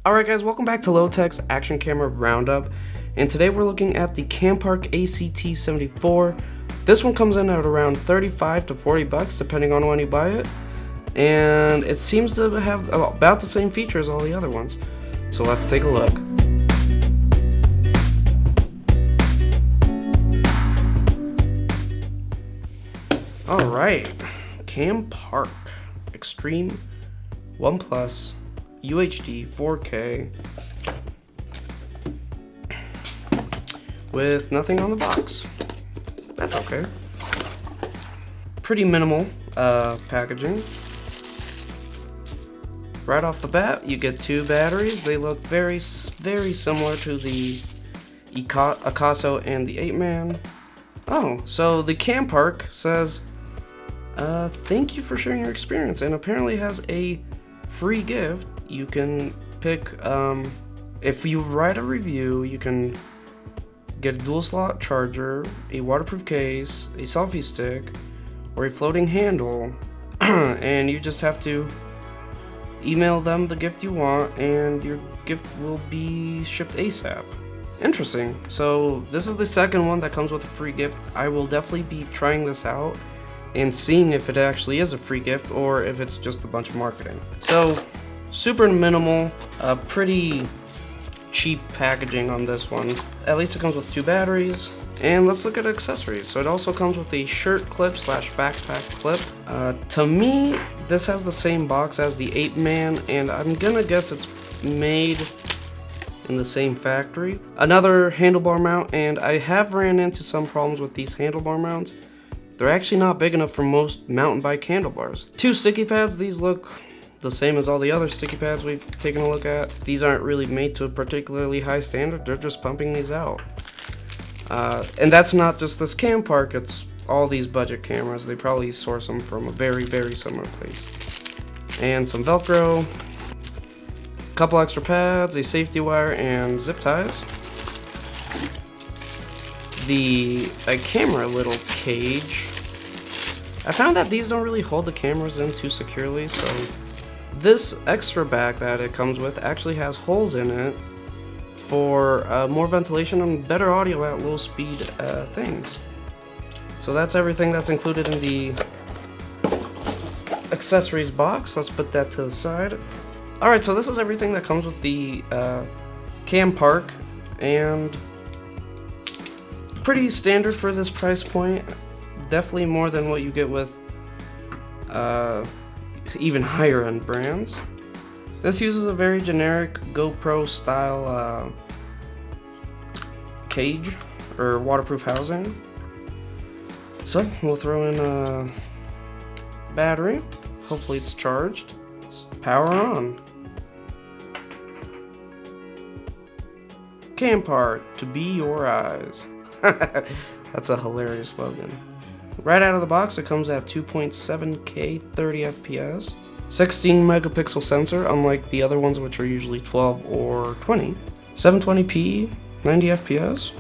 Alright guys, welcome back to Lowtech's Action Camera Roundup, and today we're looking at the Campark ACT74. This one comes in at around 35 to 40 bucks depending on when you buy it, and it seems to have about the same features as all the other ones. So let's take a look. Alright, Campark Extreme 1 Plus UHD 4K with nothing on the box. That's okay. Pretty minimal packaging. Right off the bat, you get 2 batteries. They look very similar to the Akaso and the 8-man. Oh, so the Campark says, thank you for sharing your experience, and apparently has a free gift. You can pick, if you write a review, you can get a dual slot charger, a waterproof case, a selfie stick, or a floating handle, and you just have to email them the gift you want, and your gift will be shipped ASAP. Interesting. So this is the second one that comes with a free gift. I will definitely be trying this out and seeing if it actually is a free gift or if it's just a bunch of marketing. So super minimal, pretty cheap packaging on this one. At least it comes with 2 batteries. And let's look at accessories. So it also comes with a shirt clip / backpack clip. To me, this has the same box as the 8-man, and I'm gonna guess it's made in the same factory. Another handlebar mount, and I have ran into some problems with these handlebar mounts. They're actually not big enough for most mountain bike handlebars. 2 sticky pads. These look the same as all the other sticky pads we've taken a look at. These aren't really made to a particularly high standard. They're just pumping these out. And that's not just this Campark, it's all these budget cameras. They probably source them from a very similar place. And some Velcro, a couple extra pads, a safety wire, and zip ties. A camera little cage. I found that these don't really hold the cameras in too securely, so this extra back that it comes with actually has holes in it for more ventilation and better audio at low speed things. So that's everything that's included in the accessories box. Let's put that to the side. Alright, so this is everything that comes with the Campark, and pretty standard for this price point. Definitely more than what you get with even higher end brands. This uses a very generic GoPro style cage or waterproof housing. So we'll throw in a battery. Hopefully it's charged. Let's power on. Campark, to be your eyes. That's a hilarious slogan. Right out of the box, it comes at 2.7K 30 FPS, 16 megapixel sensor, unlike the other ones which are usually 12 or 20, 720p, 90 FPS,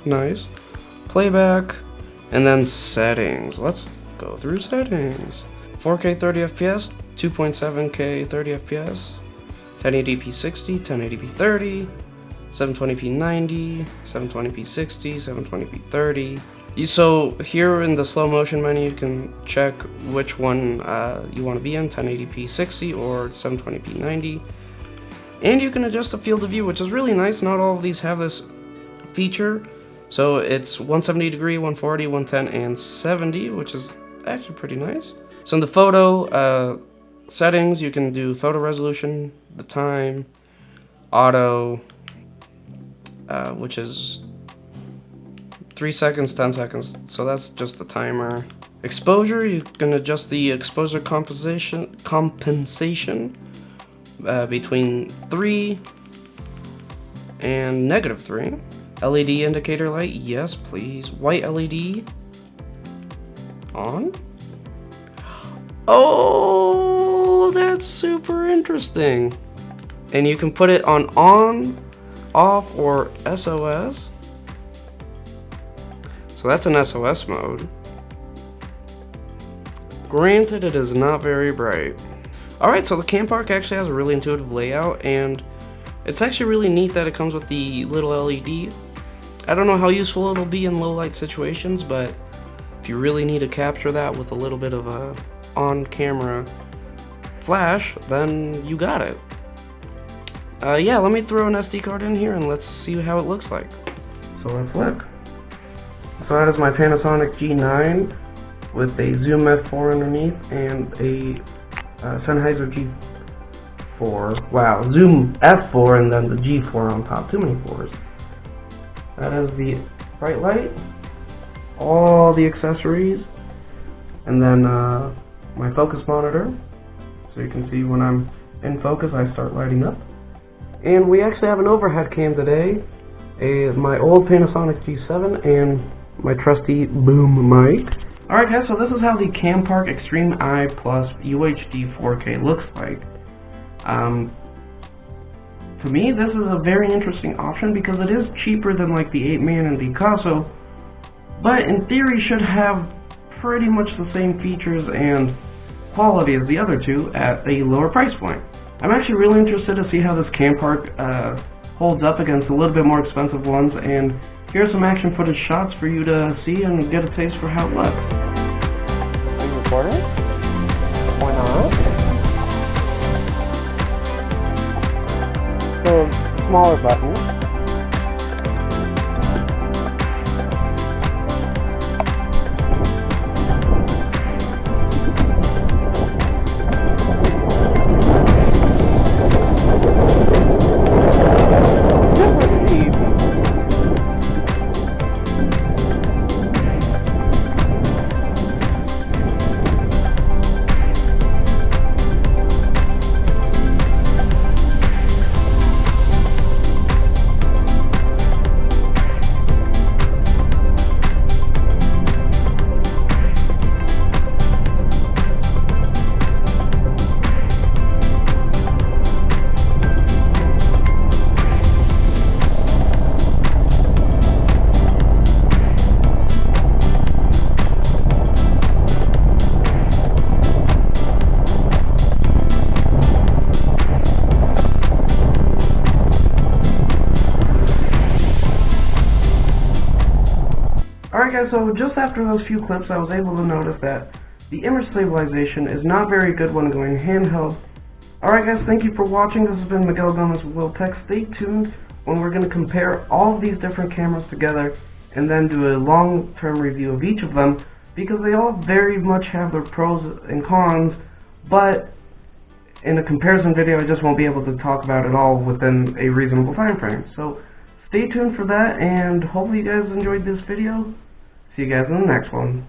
nice, playback, and then settings. Let's go through settings. 4K 30 FPS, 2.7K 30 FPS, 1080p 60, 1080p 30, 720p 90, 720p 60, 720p 30. So here in the slow motion menu, you can check which one you want to be in, 1080p 60 or 720p 90. And you can adjust the field of view, which is really nice. Not all of these have this feature. So it's 170 degree, 140, 110, and 70, which is actually pretty nice. So in the photo settings, you can do photo resolution, the time, auto, which is 3 seconds, 10 seconds, so that's just the timer. Exposure, you can adjust the exposure compensation between 3 and -3. LED indicator light, yes please. White LED on. Oh, that's super interesting. And you can put it on, off, or SOS. So that's an SOS mode. Granted, it is not very bright. Alright, so the Campark actually has a really intuitive layout, and It's actually really neat that it comes with the little LED. I don't know how useful it'll be in low light situations, but if you really need to capture that with a little bit of a on-camera flash, then you got it. Yeah, let me throw an SD card in here and let's see how it looks like. So let's look. So that is my Panasonic G9 with a Zoom F4 underneath and a Sennheiser G4. Wow, Zoom F4 and then the G4 on top. Too many 4s. That is the bright light, all the accessories, and then my focus monitor. So you can see when I'm in focus, I start lighting up. And we actually have an overhead cam today, my old Panasonic G7 and my trusty boom mic. Alright guys, so this is how the Campark Extreme I Plus UHD 4K looks like. To me, this is a very interesting option because it is cheaper than like the 8-man and the Acaso, but in theory should have pretty much the same features and quality as the other two at a lower price point. I'm actually really interested to see how this Campark holds up against a little bit more expensive ones, and here's some action footage shots for you to see and get a taste for how it looks. Are you recording? Why not? So, smaller button. Alright guys, so just after those few clips I was able to notice that the image stabilization is not very good when going handheld. Alright guys, thank you for watching. This has been Miguel Gomez with Will Tech. Stay tuned when we're going to compare all of these different cameras together and then do a long-term review of each of them, because they all very much have their pros and cons, but in a comparison video I just won't be able to talk about it all within a reasonable time frame. So stay tuned for that, and hopefully you guys enjoyed this video. See you guys in the next one.